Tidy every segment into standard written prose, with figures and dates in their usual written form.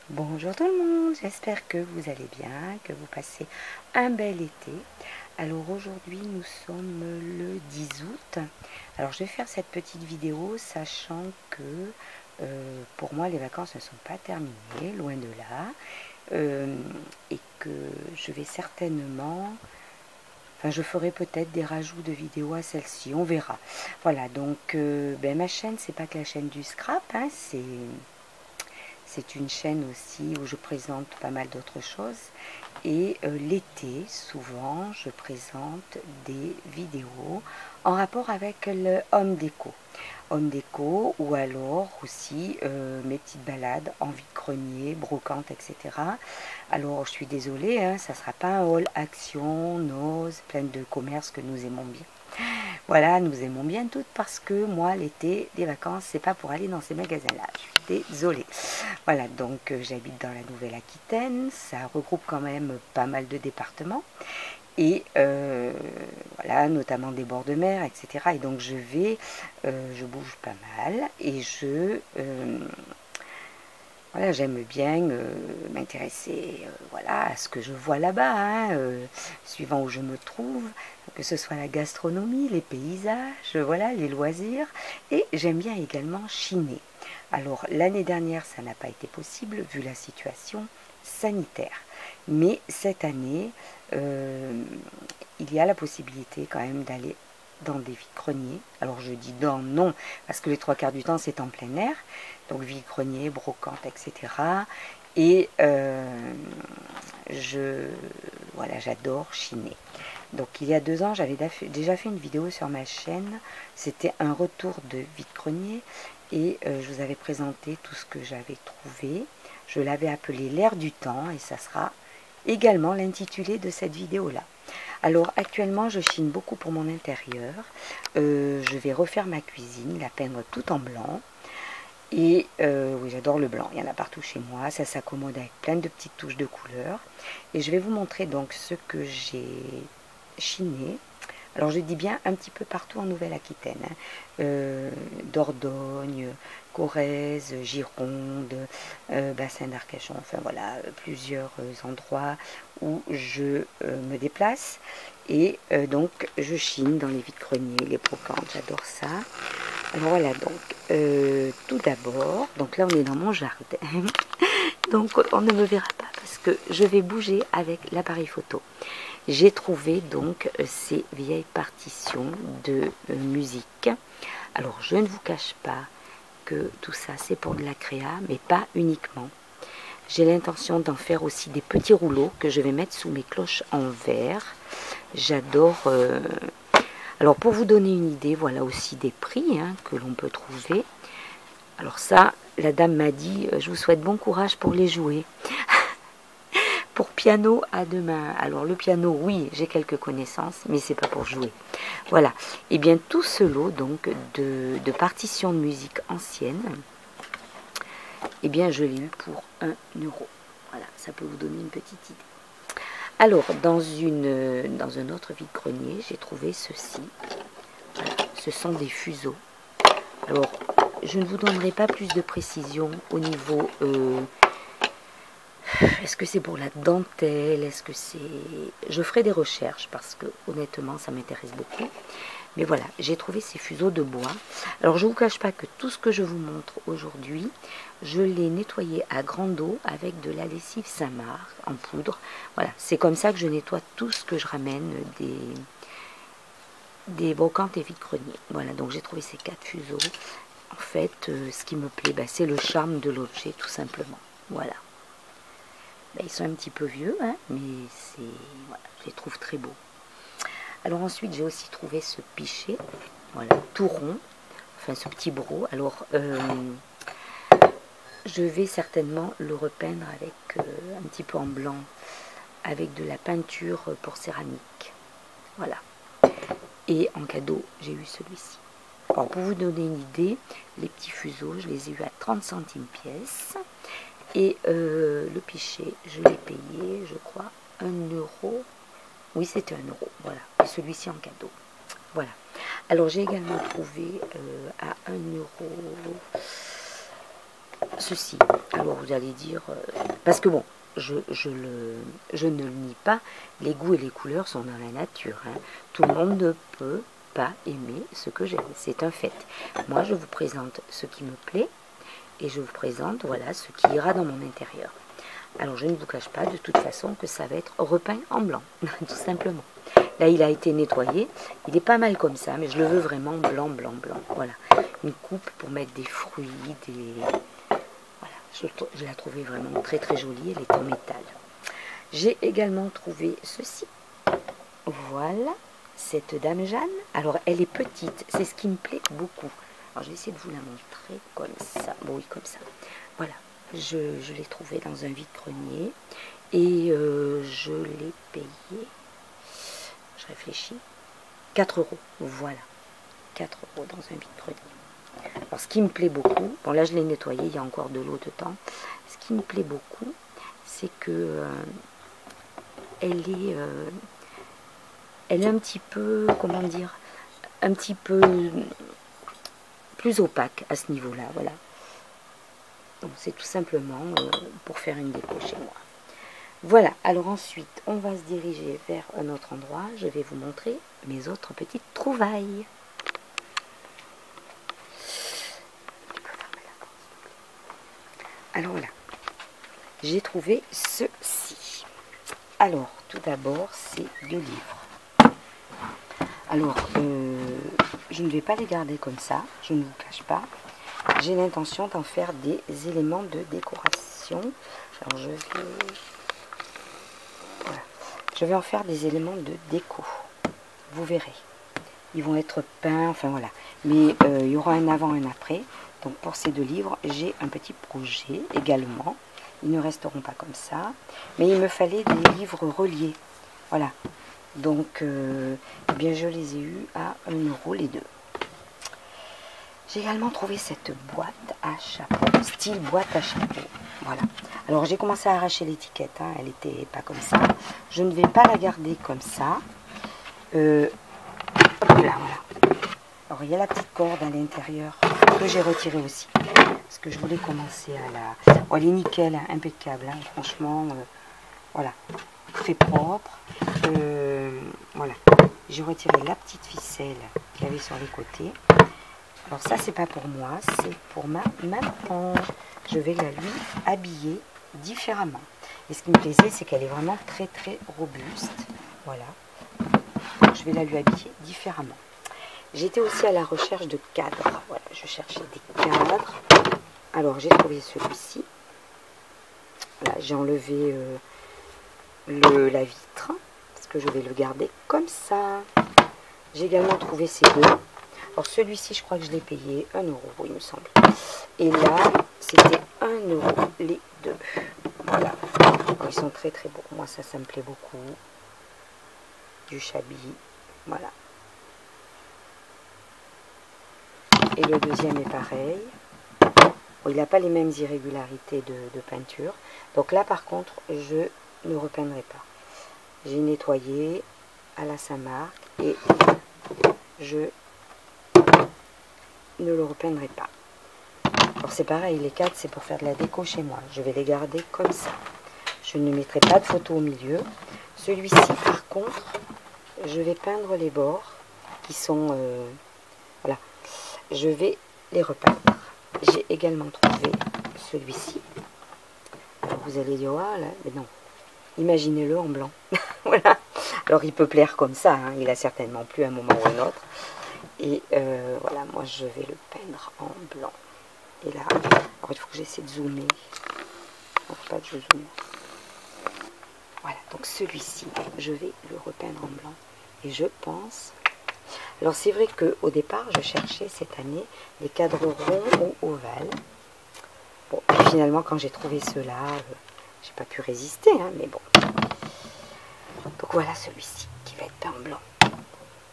Bonjour tout le monde, j'espère que vous allez bien, que vous passez un bel été. Alors aujourd'hui nous sommes le 10 août. Alors je vais faire cette petite vidéo sachant que pour moi les vacances ne sont pas terminées, loin de là. Et que je vais certainement... Enfin, je ferai peut-être des rajouts de vidéos à celle-ci, on verra. Voilà, donc ma chaîne, c'est pas que la chaîne du scrap, hein, c'est une chaîne aussi où je présente pas mal d'autres choses. Et l'été, souvent, je présente des vidéos en rapport avec le home déco. Home déco ou alors aussi mes petites balades en vide-grenier, brocante, etc. Alors, je suis désolée, hein, ça ne sera pas un haul action, nose, plein de commerces que nous aimons bien. Voilà, nous aimons bien toutes parce que moi, l'été, les vacances, c'est pas pour aller dans ces magasins-là. Je suis désolée. Voilà, donc j'habite dans la Nouvelle-Aquitaine. Ça regroupe quand même pas mal de départements. Et voilà, notamment des bords de mer, etc. Et donc je bouge pas mal. Et voilà, j'aime bien m'intéresser voilà, à ce que je vois là-bas, hein, suivant où je me trouve, que ce soit la gastronomie, les paysages, voilà, les loisirs. Et j'aime bien également chiner. Alors l'année dernière, ça n'a pas été possible vu la situation sanitaire. Mais cette année, il y a la possibilité quand même d'aller dans des vide-greniers. Alors je dis dans, non, parce que les trois quarts du temps c'est en plein air, donc vide-grenier, brocante, etc. Et voilà, j'adore chiner. Donc il y a 2 ans, j'avais déjà fait une vidéo sur ma chaîne, c'était un retour de vide-grenier, et je vous avais présenté tout ce que j'avais trouvé. Je l'avais appelé l'air du temps, et ça sera également l'intitulé de cette vidéo-là. Alors actuellement je chine beaucoup pour mon intérieur, je vais refaire ma cuisine, la peindre tout en blanc, et oui j'adore le blanc, il y en a partout chez moi, ça s'accommode avec plein de petites touches de couleurs, et je vais vous montrer donc ce que j'ai chiné. Alors je dis bien un petit peu partout en Nouvelle-Aquitaine, hein. Dordogne, Corrèze, Gironde, Bassin d'Arcachon, enfin voilà, plusieurs endroits où je me déplace. Et donc je chine dans les vides-greniers, les brocantes, j'adore ça. Alors voilà, donc tout d'abord, donc là on est dans mon jardin, donc on ne me verra pas parce que je vais bouger avec l'appareil photo. J'ai trouvé donc ces vieilles partitions de musique. Alors je ne vous cache pas que tout ça c'est pour de la créa, mais pas uniquement. J'ai l'intention d'en faire aussi des petits rouleaux que je vais mettre sous mes cloches en verre. J'adore... Alors pour vous donner une idée, voilà aussi des prix hein, que l'on peut trouver. Alors ça, la dame m'a dit, je vous souhaite bon courage pour les jouer. Pour piano à deux mains. Alors le piano, oui, j'ai quelques connaissances, mais c'est pas pour jouer. Voilà. Et bien tout ce lot donc de partitions de musique anciennes, eh bien je l'ai eu pour 1 euro. Voilà, ça peut vous donner une petite idée. Alors dans un autre vide-grenier, j'ai trouvé ceci. Voilà, ce sont des fuseaux. Alors je ne vous donnerai pas plus de précision au niveau est-ce que c'est pour la dentelle? Est-ce que c'est... Je ferai des recherches parce que honnêtement ça m'intéresse beaucoup. Mais voilà, j'ai trouvé ces fuseaux de bois. Alors je ne vous cache pas que tout ce que je vous montre aujourd'hui, je l'ai nettoyé à grande eau avec de la lessive Saint-Marc en poudre. Voilà, c'est comme ça que je nettoie tout ce que je ramène des brocantes et vide-greniers. Voilà, donc j'ai trouvé ces 4 fuseaux. En fait, ce qui me plaît, c'est le charme de l'objet tout simplement. Voilà. Ils sont un petit peu vieux, hein, mais voilà, je les trouve très beaux. Alors ensuite, j'ai aussi trouvé ce pichet, voilà, tout rond, enfin ce petit broc. Alors, je vais certainement le repeindre avec un petit peu en blanc, avec de la peinture pour céramique. Voilà. Et en cadeau, j'ai eu celui-ci. Alors, pour vous donner une idée, les petits fuseaux, je les ai eu à 30 centimes pièce. Et le pichet, je l'ai payé, je crois, 1 euro. Oui, c'était 1 euro, voilà. Et celui-ci en cadeau. Voilà. Alors, j'ai également trouvé à 1 euro ceci. Alors vous allez dire, parce que bon, je ne le nie pas, les goûts et les couleurs sont dans la nature. Hein. Tout le monde ne peut pas aimer ce que j'aime, c'est un fait. Moi, je vous présente ce qui me plaît et je vous présente, voilà, ce qui ira dans mon intérieur. Alors, je ne vous cache pas de toute façon que ça va être repeint en blanc, tout simplement. Là, il a été nettoyé, il est pas mal comme ça, mais je le veux vraiment blanc, blanc, blanc. Voilà, une coupe pour mettre des fruits, des... Voilà, je la trouvais vraiment très très jolie, elle est en métal. J'ai également trouvé ceci. Voilà, cette Dame Jeanne. Alors, elle est petite, c'est ce qui me plaît beaucoup. Alors, je vais essayer de vous la montrer comme ça. Bon, oui, comme ça. Voilà, je l'ai trouvée dans un vide-grenier et je l'ai payé, je réfléchis, 4 euros. Voilà, 4 euros dans un vide-grenier. Alors, ce qui me plaît beaucoup, bon là je l'ai nettoyé, il y a encore de l'eau dedans. Ce qui me plaît beaucoup, c'est que elle est un petit peu, comment dire, un petit peu plus opaque à ce niveau-là, voilà. Donc c'est tout simplement pour faire une déco chez moi. Voilà, alors ensuite, on va se diriger vers un autre endroit. Je vais vous montrer mes autres petites trouvailles. Alors voilà, j'ai trouvé ceci. Alors, tout d'abord, c'est 2 livres. Alors, je ne vais pas les garder comme ça, je ne vous cache pas. J'ai l'intention d'en faire des éléments de décoration. Alors, je vais en faire des éléments de déco. Vous verrez. Ils vont être peints, enfin voilà. Mais il y aura un avant et un après. Donc pour ces 2 livres, j'ai un petit projet également. Ils ne resteront pas comme ça. Mais il me fallait des livres reliés. Voilà. Donc, eh bien, je les ai eus à 1 euro les 2. J'ai également trouvé cette boîte à chapeau, style boîte à chapeau. Voilà. Alors, j'ai commencé à arracher l'étiquette. Hein, elle n'était pas comme ça. Je ne vais pas la garder comme ça. Hop là, voilà. Alors, il y a la petite corde à l'intérieur que j'ai retirée aussi. Parce que je voulais commencer à la... Oh, elle est nickel, hein, impeccable. Hein, franchement, voilà. Très propre. Voilà. J'ai retiré la petite ficelle qu'il y avait sur les côtés. Alors ça, c'est pas pour moi, c'est pour ma maman. Je vais la lui habiller différemment. Et ce qui me plaisait, c'est qu'elle est vraiment très très robuste. Voilà. Donc, je vais la lui habiller différemment. J'étais aussi à la recherche de cadres. Voilà, je cherchais des cadres. Alors, j'ai trouvé celui-ci. Voilà, j'ai enlevé la vitre, parce que je vais le garder comme ça. J'ai également trouvé ces 2. Alors, celui-ci, je crois que je l'ai payé 1 euro, il me semble. Et là, c'était 1 euro les 2. Voilà. Alors, ils sont très très beaux. Moi, ça me plaît beaucoup. Du Chabi. Voilà. Et le deuxième est pareil. Bon, il n'a pas les mêmes irrégularités de peinture. Donc là, par contre, je ne repeindrai pas. J'ai nettoyé à la Saint-Marc et je ne le repeindrai pas. Alors c'est pareil, les 4 c'est pour faire de la déco chez moi. Je vais les garder comme ça. Je ne mettrai pas de photo au milieu. Celui-ci, par contre, je vais peindre les bords qui sont... voilà. Je vais les repeindre. J'ai également trouvé celui-ci. Vous allez dire, ah là, mais non. Imaginez-le en blanc. Voilà. Alors, il peut plaire comme ça. Hein. Il a certainement plu à un moment ou à un autre. Et voilà, moi, je vais le peindre en blanc. Et là, alors, il faut que j'essaie de zoomer. Il ne faut pas que je zoome. Voilà, donc celui-ci, je vais le repeindre en blanc. Et je pense... Alors, c'est vrai qu'au départ, je cherchais cette année des cadres ronds ou ovales. Bon, et finalement, quand j'ai trouvé ceux-là, j'ai pas pu résister, hein, mais bon. Donc voilà celui-ci qui va être peint en blanc.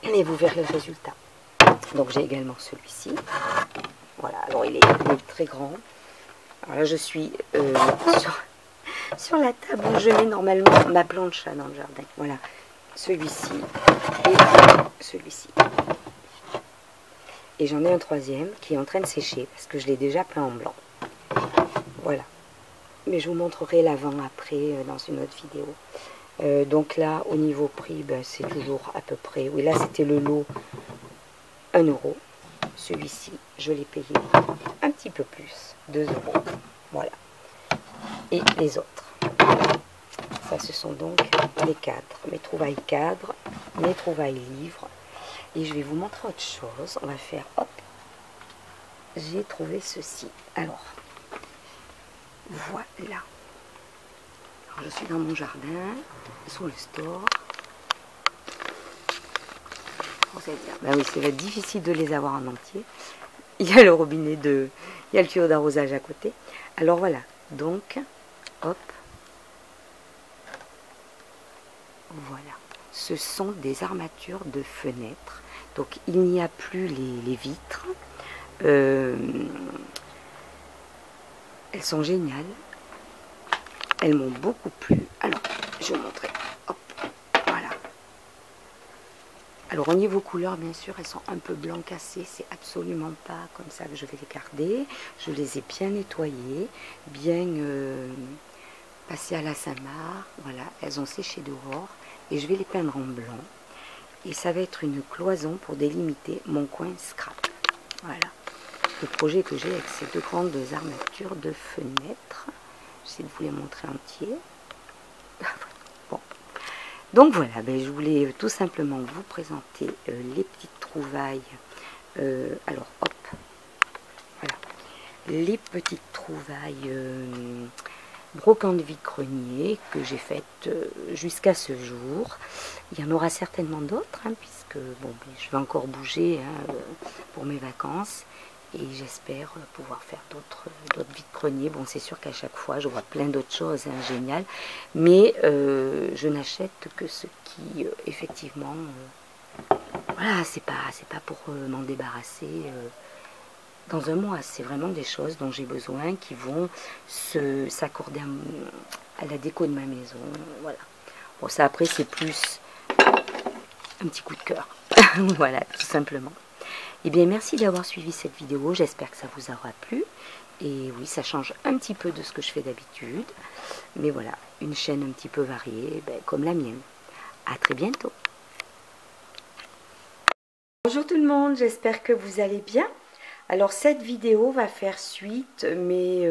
Et vous verrez le résultat. Donc j'ai également celui-ci. Voilà, alors il est très grand. Alors là, je suis sur la table où je mets normalement ma plancha dans le jardin. Voilà, celui-ci et celui-ci. Et j'en ai un troisième qui est en train de sécher parce que je l'ai déjà peint en blanc. Voilà. Mais je vous montrerai l'avant après dans une autre vidéo. Donc là, au niveau prix, ben, c'est toujours à peu près... Oui, là, c'était le lot 1 euro. Celui-ci, je l'ai payé un petit peu plus, 2 euros. Voilà. Et les autres. Ça, ce sont donc les cadres. Mes trouvailles cadres, mes trouvailles livres. Et je vais vous montrer autre chose. On va faire, hop, j'ai trouvé ceci. Alors, voilà. Alors, je suis dans mon jardin, sous le store. Ben oui, ça va être difficile de les avoir en entier. Il y a le robinet il y a le tuyau d'arrosage à côté. Alors voilà, donc, hop, voilà. Ce sont des armatures de fenêtres. Donc il n'y a plus les vitres. Elles sont géniales. Elles m'ont beaucoup plu. Alors, je vais vous montrer. Hop, voilà. Alors au niveau couleur, bien sûr, elles sont un peu blanc cassé. C'est absolument pas comme ça que je vais les garder. Je les ai bien nettoyées, bien passées à la Saint-Marc. Voilà, elles ont séché dehors. Et je vais les peindre en blanc. Et ça va être une cloison pour délimiter mon coin scrap. Voilà. Le projet que j'ai avec ces deux grandes armatures de fenêtres. J'essaie de vous les montrer entiers. Bon. Donc voilà, ben, je voulais tout simplement vous présenter les petites trouvailles. Alors hop, voilà. Les petites trouvailles brocante vide-grenier que j'ai faites jusqu'à ce jour. Il y en aura certainement d'autres, hein, puisque bon, je vais encore bouger hein, pour mes vacances. Et j'espère pouvoir faire d'autres vide-greniers. Bon, c'est sûr qu'à chaque fois, je vois plein d'autres choses hein, géniales. Mais je n'achète que ce qui, effectivement... voilà, c'est pas pour m'en débarrasser dans un mois. C'est vraiment des choses dont j'ai besoin qui vont s'accorder à la déco de ma maison. Voilà. Bon, ça après, c'est plus un petit coup de cœur. Voilà, tout simplement. Eh bien, merci d'avoir suivi cette vidéo. J'espère que ça vous aura plu. Et oui, ça change un petit peu de ce que je fais d'habitude. Mais voilà, une chaîne un petit peu variée, ben, comme la mienne. À très bientôt. Bonjour tout le monde, j'espère que vous allez bien. Alors, cette vidéo va faire suite, mais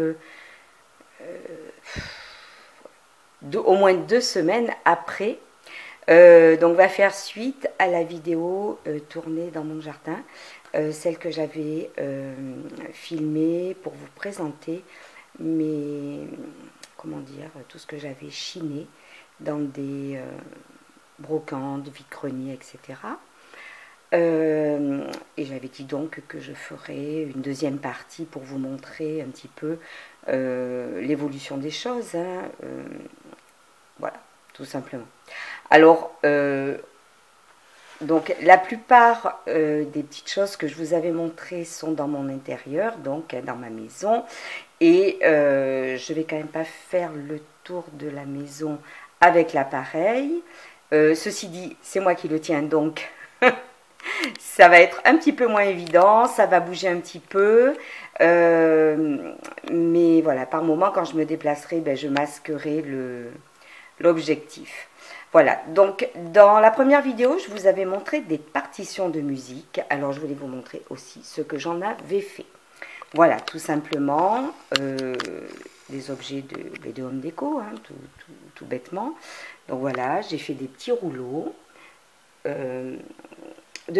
au moins 2 semaines après. Donc, va faire suite à la vidéo tournée dans mon jardin. Celle que j'avais filmée pour vous présenter comment dire, tout ce que j'avais chiné dans des brocantes, vide-greniers, etc. Et j'avais dit donc que je ferais une deuxième partie pour vous montrer un petit peu l'évolution des choses. Hein, voilà, tout simplement. Alors, donc la plupart des petites choses que je vous avais montrées sont dans mon intérieur, donc dans ma maison. Et je vais quand même pas faire le tour de la maison avec l'appareil. Ceci dit, c'est moi qui le tiens, donc ça va être un petit peu moins évident, ça va bouger un petit peu. Mais voilà, par moment, quand je me déplacerai, ben, je masquerai l'objectif. Voilà, donc dans la première vidéo, je vous avais montré des partitions de musique. Alors, je voulais vous montrer aussi ce que j'en avais fait. Voilà, tout simplement, des objets de home déco, hein, tout bêtement. Donc voilà, j'ai fait des petits rouleaux de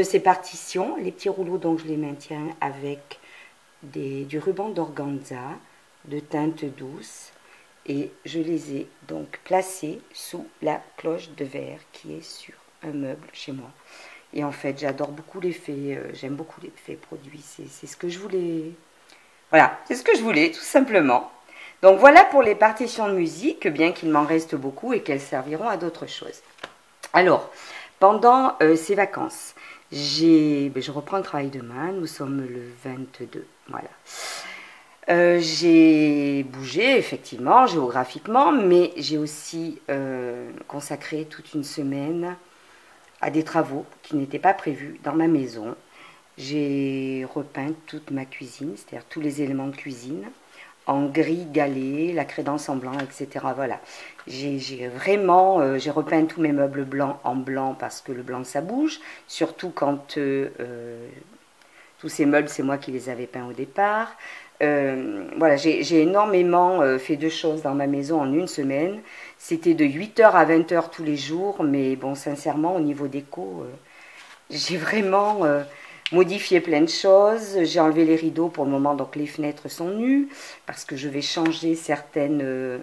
ces partitions. Les petits rouleaux, donc je les maintiens avec du ruban d'organza de teinte douce. Et je les ai donc placés sous la cloche de verre qui est sur un meuble chez moi. Et en fait, j'adore beaucoup l'effet, j'aime beaucoup l'effet produit. C'est ce que je voulais. Voilà, c'est ce que je voulais, tout simplement. Donc voilà pour les partitions de musique, bien qu'il m'en reste beaucoup et qu'elles serviront à d'autres choses. Alors, pendant ces vacances, je reprends le travail demain, nous sommes le 22, voilà. J'ai bougé, effectivement, géographiquement, mais j'ai aussi consacré toute une semaine à des travaux qui n'étaient pas prévus dans ma maison. J'ai repeint toute ma cuisine, c'est-à-dire tous les éléments de cuisine, en gris galé, la crédence en blanc, etc. Voilà, j'ai vraiment, j'ai repeint tous mes meubles blancs en blanc parce que le blanc ça bouge, surtout quand tous ces meubles c'est moi qui les avais peints au départ. Voilà, j'ai énormément fait de choses dans ma maison en une semaine. C'était de 8h à 20h tous les jours, mais bon, sincèrement, au niveau déco, j'ai vraiment modifié plein de choses. J'ai enlevé les rideaux pour le moment, donc les fenêtres sont nues, parce que je vais changer certaines...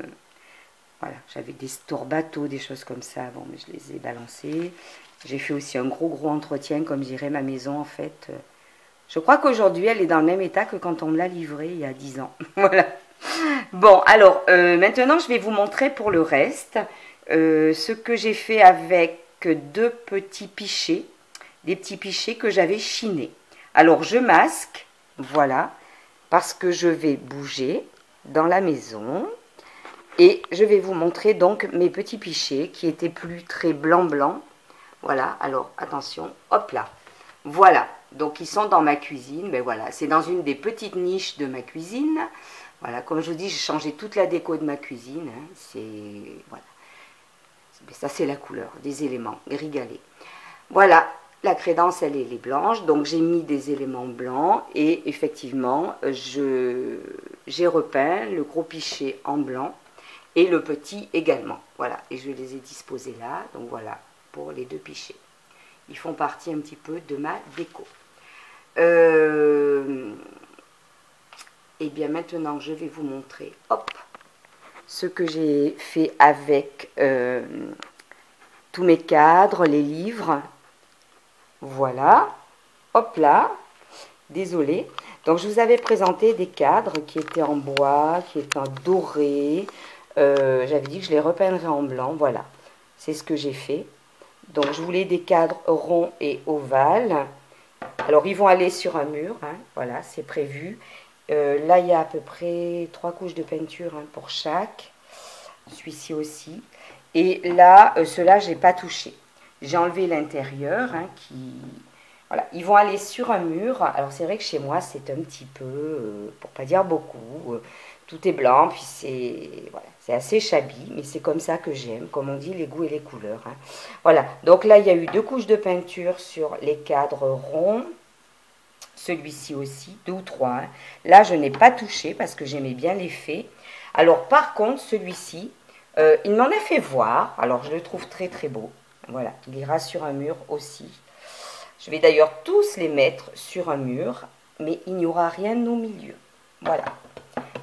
voilà, j'avais des stores bateaux, des choses comme ça, bon, mais je les ai balancés. J'ai fait aussi un gros entretien, comme dirait ma maison, en fait. Je crois qu'aujourd'hui, elle est dans le même état que quand on me l'a livrée il y a 10 ans. Voilà. Bon, alors, maintenant, je vais vous montrer pour le reste ce que j'ai fait avec deux petits pichets, des petits pichets que j'avais chinés. Alors, je masque, voilà, parce que je vais bouger dans la maison et je vais vous montrer donc mes petits pichets qui étaient plus très blanc. Voilà, alors, attention, hop là. Voilà, donc ils sont dans ma cuisine, ben voilà, c'est dans une des petites niches de ma cuisine. Voilà, comme je vous dis, j'ai changé toute la déco de ma cuisine, hein, c'est, voilà, ça c'est la couleur, des éléments gris galé. Voilà, la crédence elle est blanche, donc j'ai mis des éléments blancs et effectivement, j'ai repeint le gros pichet en blanc et le petit également. Voilà, et je les ai disposés là, donc voilà, pour les deux pichets. Ils font partie un petit peu de ma déco. Et bien maintenant, je vais vous montrer, hop, ce que j'ai fait avec tous mes cadres, les livres. Voilà, hop là, désolé. Donc je vous avais présenté des cadres qui étaient en bois, qui étaient en doré. J'avais dit que je les repeindrais en blanc, voilà. C'est ce que j'ai fait. Donc je voulais des cadres ronds et ovales. Alors ils vont aller sur un mur, hein, voilà, c'est prévu. Là il y a à peu près 3 couches de peinture hein, pour chaque. Celui-ci aussi. Et là, ceux-là, je n'ai pas touché. J'ai enlevé l'intérieur hein, qui... Voilà, ils vont aller sur un mur. Alors c'est vrai que chez moi, c'est un petit peu, pour pas dire beaucoup, tout est blanc, puis c'est voilà, c'est assez shabby, mais c'est comme ça que j'aime, comme on dit, les goûts et les couleurs. Hein. Voilà, donc là, il y a eu 2 couches de peinture sur les cadres ronds. Celui-ci aussi, 2 ou 3. Hein. Là, je n'ai pas touché parce que j'aimais bien l'effet. Alors, par contre, celui-ci, il m'en a fait voir. Alors, je le trouve très beau. Voilà, il ira sur un mur aussi. Je vais d'ailleurs tous les mettre sur un mur, mais il n'y aura rien au milieu. Voilà,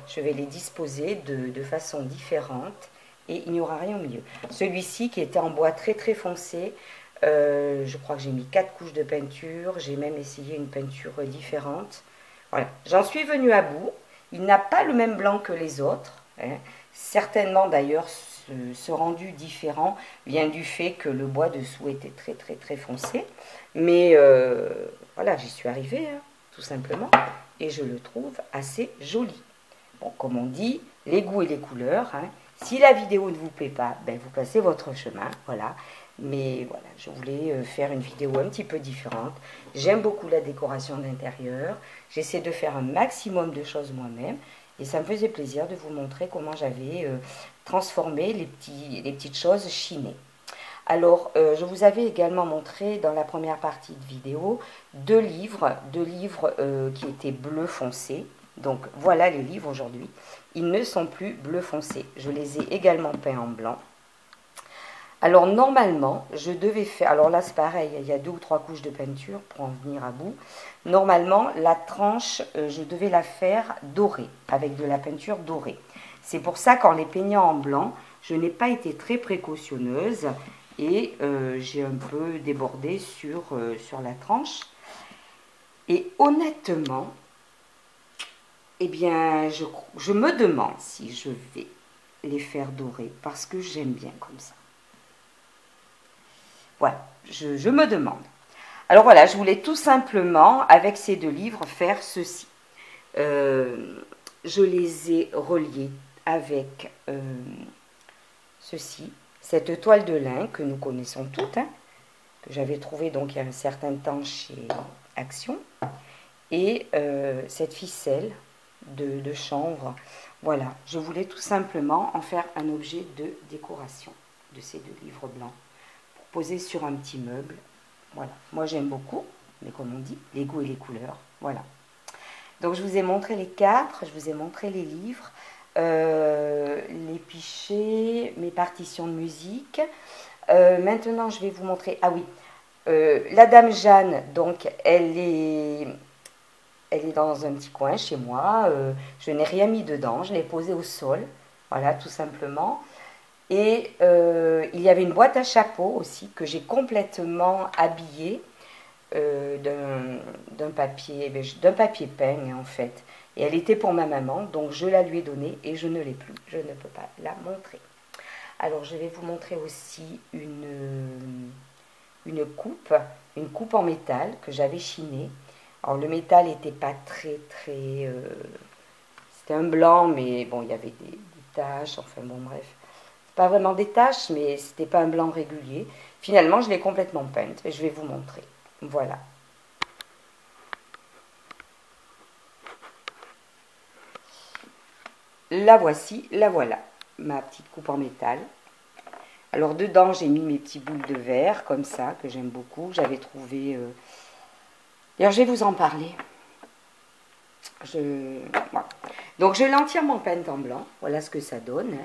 je vais les disposer de façon différente et il n'y aura rien au milieu. Celui-ci qui était en bois très foncé, je crois que j'ai mis 4 couches de peinture, j'ai même essayé une peinture différente. Voilà, j'en suis venue à bout. Il n'a pas le même blanc que les autres. Hein. Certainement d'ailleurs, ce rendu différent vient du fait que le bois dessous était très foncé. Mais voilà, j'y suis arrivée, hein, tout simplement. Et je le trouve assez joli. Bon, comme on dit, les goûts et les couleurs. Hein. Si la vidéo ne vous plaît pas, ben vous passez votre chemin, voilà. Mais voilà, je voulais faire une vidéo un petit peu différente. J'aime beaucoup la décoration d'intérieur. J'essaie de faire un maximum de choses moi-même. Et ça me faisait plaisir de vous montrer comment j'avais transformé les petites choses chinées. Alors, je vous avais également montré dans la première partie de vidéo deux livres qui étaient bleu foncé. Donc, voilà les livres aujourd'hui. Ils ne sont plus bleu foncé. Je les ai également peints en blanc. Alors, normalement, je devais faire... Alors là, c'est pareil, il y a 2 ou 3 couches de peinture pour en venir à bout. Normalement, la tranche, je devais la faire dorée, avec de la peinture dorée. C'est pour ça qu'en les peignant en blanc, je n'ai pas été très précautionneuse et j'ai un peu débordé sur la tranche. Et honnêtement, eh bien, je me demande si je vais les faire dorer parce que j'aime bien comme ça. Voilà, je me demande. Alors voilà, je voulais tout simplement, avec ces 2 livres, faire ceci. Je les ai reliés avec ceci, cette toile de lin que nous connaissons toutes, hein, que j'avais trouvée donc il y a un certain temps chez Action, et cette ficelle de chanvre. Voilà, je voulais tout simplement en faire un objet de décoration de ces deux livres blancs pour poser sur un petit meuble. Voilà, moi j'aime beaucoup, mais comme on dit, les goûts et les couleurs. Voilà. Donc je vous ai montré les quatre, je vous ai montré les livres, les pichets, mes partitions de musique. Maintenant je vais vous montrer, ah oui, la Dame Jeanne, donc elle est dans un petit coin chez moi. Je n'ai rien mis dedans, je l'ai posée au sol, voilà, tout simplement. Et il y avait une boîte à chapeau aussi que j'ai complètement habillée d'un papier peint en fait. Et elle était pour ma maman, donc je la lui ai donnée et je ne l'ai plus. Je ne peux pas la montrer. Alors je vais vous montrer aussi une coupe en métal que j'avais chinée. Alors le métal n'était pas très... c'était un blanc, mais bon, il y avait des taches, enfin bon bref. Pas vraiment des taches, mais c'était pas un blanc régulier. Finalement, je l'ai complètement peinte et je vais vous montrer. Voilà. La voici, la voilà, ma petite coupe en métal. Alors dedans, j'ai mis mes petits boules de verre, comme ça, que j'aime beaucoup. J'avais trouvé... D'ailleurs, je vais vous en parler. Voilà. Donc, je l'ai entièrement peinte en blanc. Voilà ce que ça donne.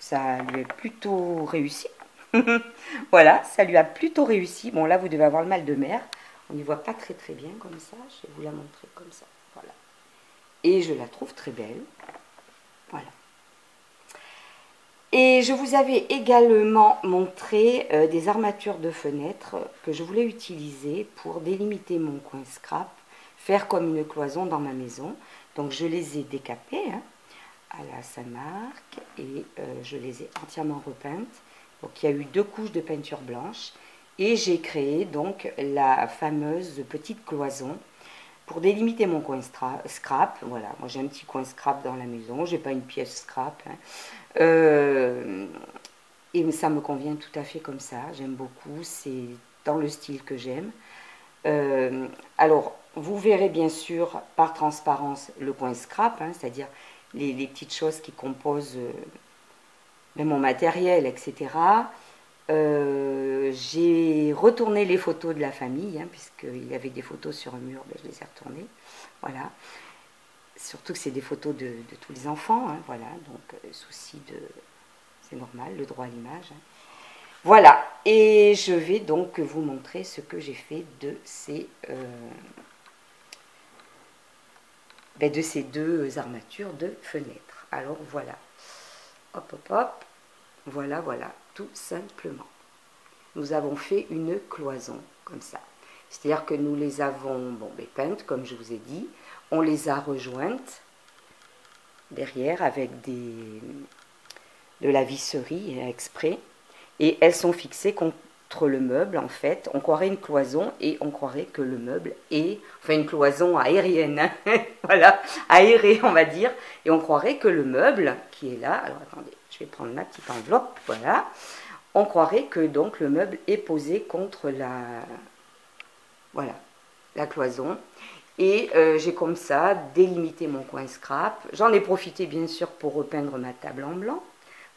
Ça lui est plutôt réussi. Voilà, ça lui a plutôt réussi. Bon, là, vous devez avoir le mal de mer. On n'y voit pas très bien comme ça. Je vais vous la montrer comme ça. Voilà. Et je la trouve très belle. Voilà. Et je vous avais également montré des armatures de fenêtres que je voulais utiliser pour délimiter mon coin scrap, faire comme une cloison dans ma maison. Donc je les ai décapées à la Saint-Marc et je les ai entièrement repeintes. Donc il y a eu 2 couches de peinture blanche et j'ai créé donc la fameuse petite cloison pour délimiter mon coin scrap. Voilà, moi j'ai un petit coin scrap dans la maison, j'ai pas une pièce scrap. Et ça me convient tout à fait comme ça, j'aime beaucoup, c'est dans le style que j'aime. Alors, vous verrez bien sûr par transparence le coin scrap, c'est-à-dire les petites choses qui composent mon matériel, etc. J'ai retourné les photos de la famille, puisqu'il y avait des photos sur un mur, je les ai retournées. Voilà. Surtout que c'est des photos de tous les enfants, voilà, donc souci de... c'est normal, le droit à l'image. Voilà, et je vais donc vous montrer ce que j'ai fait de ces 2 armatures de fenêtres. Alors voilà, hop hop hop, voilà, tout simplement. Nous avons fait une cloison, comme ça. C'est-à-dire que nous les avons peintes, comme je vous ai dit. On les a rejointes derrière avec de la visserie exprès. Et elles sont fixées contre le meuble, en fait. On croirait une cloison et on croirait que le meuble est... Enfin, une cloison aérienne, voilà, aérée, on va dire. Et on croirait que le meuble qui est là... Alors, attendez, je vais prendre ma petite enveloppe, voilà. On croirait que donc le meuble est posé contre la cloison. Et j'ai comme ça délimité mon coin scrap. J'en ai profité bien sûr pour repeindre ma table en blanc.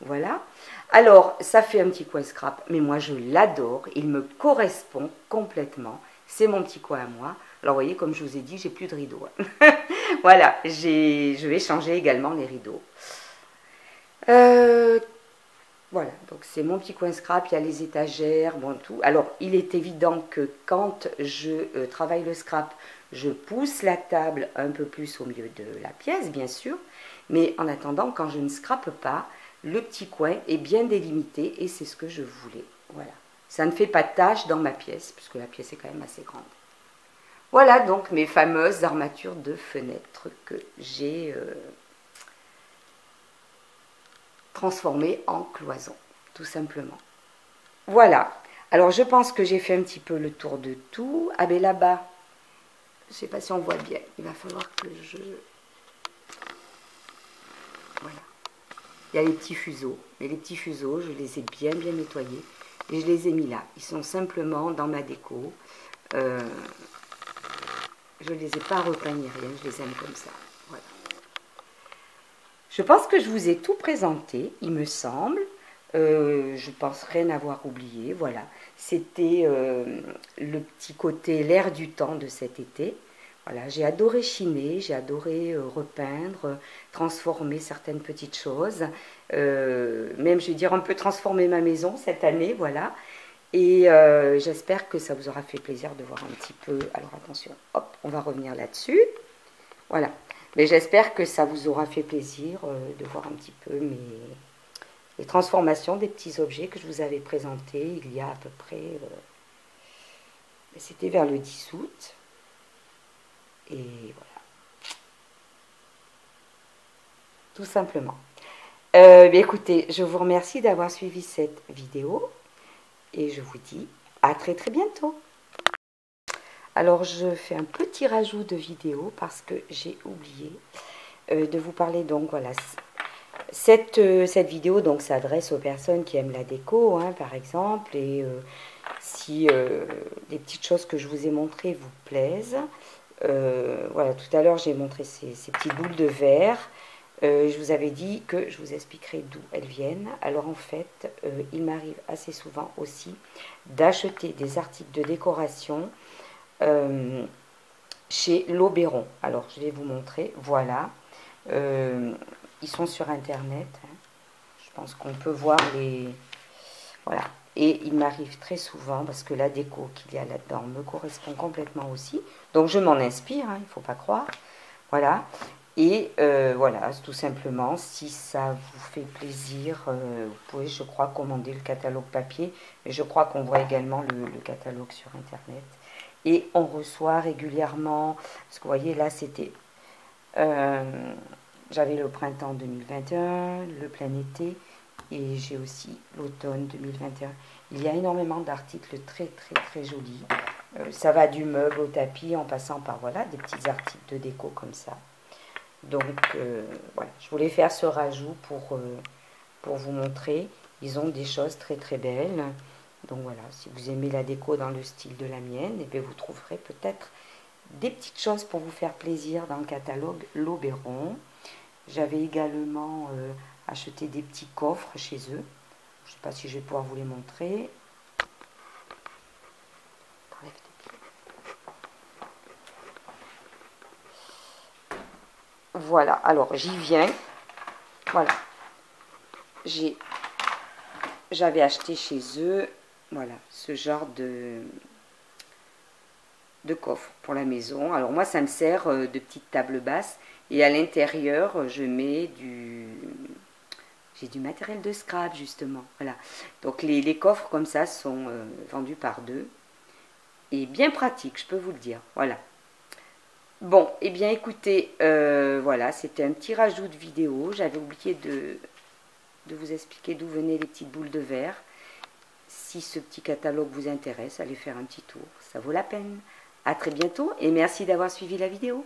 Voilà. Alors, ça fait un petit coin scrap, mais moi je l'adore. Il me correspond complètement. C'est mon petit coin à moi. Alors, vous voyez, comme je vous ai dit, j'ai plus de rideaux. Voilà, je vais changer également les rideaux. Voilà, donc c'est mon petit coin scrap, il y a les étagères, bon tout. Alors, il est évident que quand je travaille le scrap, je pousse la table un peu plus au milieu de la pièce, bien sûr. Mais en attendant, quand je ne scrape pas, le petit coin est bien délimité et c'est ce que je voulais. Voilà, ça ne fait pas de tache dans ma pièce, puisque la pièce est quand même assez grande. Voilà donc mes fameuses armatures de fenêtres que j'ai... transformé en cloison, tout simplement. Voilà. Alors, je pense que j'ai fait un petit peu le tour de tout. Ah, ben là-bas, je ne sais pas si on voit bien. Il va falloir que je... Voilà. Il y a les petits fuseaux. Mais les petits fuseaux, je les ai bien nettoyés. Et je les ai mis là. Ils sont simplement dans ma déco. Je ne les ai pas repeints ni rien. Je les aime comme ça. Voilà. Je pense que je vous ai tout présenté, il me semble. Je pense rien avoir oublié, voilà. C'était le petit côté l'air du temps de cet été. Voilà, j'ai adoré chiner, j'ai adoré repeindre, transformer certaines petites choses. Même, je vais dire, un peu transformer ma maison cette année, voilà. Et j'espère que ça vous aura fait plaisir de voir un petit peu. Alors attention, hop, on va revenir là-dessus. Voilà. Mais j'espère que ça vous aura fait plaisir de voir un petit peu les transformations des petits objets que je vous avais présentés il y a à peu près... c'était vers le 10 août. Et voilà. Tout simplement. Écoutez, je vous remercie d'avoir suivi cette vidéo. Et je vous dis à très très bientôt. Alors je fais un petit rajout de vidéo parce que j'ai oublié de vous parler. Donc voilà, cette vidéo donc s'adresse aux personnes qui aiment la déco, hein, par exemple, et si les petites choses que je vous ai montrées vous plaisent. Voilà, tout à l'heure j'ai montré ces petites boules de verre. Je vous avais dit que je vous expliquerai d'où elles viennent. Alors en fait, il m'arrive assez souvent aussi d'acheter des articles de décoration chez L'Oberon. Alors je vais vous montrer, voilà. Ils sont sur internet, hein. Je pense qu'on peut voir les... Voilà. Et il m'arrive très souvent, parce que la déco qu'il y a là-dedans me correspond complètement aussi. Donc je m'en inspire, hein, il ne faut pas croire. Voilà. Et voilà, tout simplement, si ça vous fait plaisir, vous pouvez, je crois, commander le catalogue papier. Et je crois qu'on voit également le catalogue sur Internet. Et on reçoit régulièrement, parce que vous voyez, là, c'était... j'avais le printemps 2021, le plein été, et j'ai aussi l'automne 2021. Il y a énormément d'articles très, très, très jolis. Ça va du meuble au tapis, en passant par, voilà, des petits articles de déco comme ça. Donc voilà, je voulais faire ce rajout pour vous montrer. Ils ont des choses très très belles. Donc voilà, si vous aimez la déco dans le style de la mienne, et bien vous trouverez peut-être des petites choses pour vous faire plaisir dans le catalogue L'Oberon. J'avais également acheté des petits coffres chez eux. Je ne sais pas si je vais pouvoir vous les montrer. Voilà, alors j'y viens. Voilà. J'avais acheté chez eux, voilà, ce genre de coffre pour la maison. Alors moi, ça me sert de petite table basse. Et à l'intérieur, je mets j'ai du matériel de scrap, justement. Voilà. Donc les coffres comme ça sont vendus par deux. Et bien pratique, je peux vous le dire. Voilà. Bon, et bien écoutez, voilà, c'était un petit rajout de vidéo. J'avais oublié de vous expliquer d'où venaient les petites boules de verre. Si ce petit catalogue vous intéresse, allez faire un petit tour. Ça vaut la peine. À très bientôt et merci d'avoir suivi la vidéo.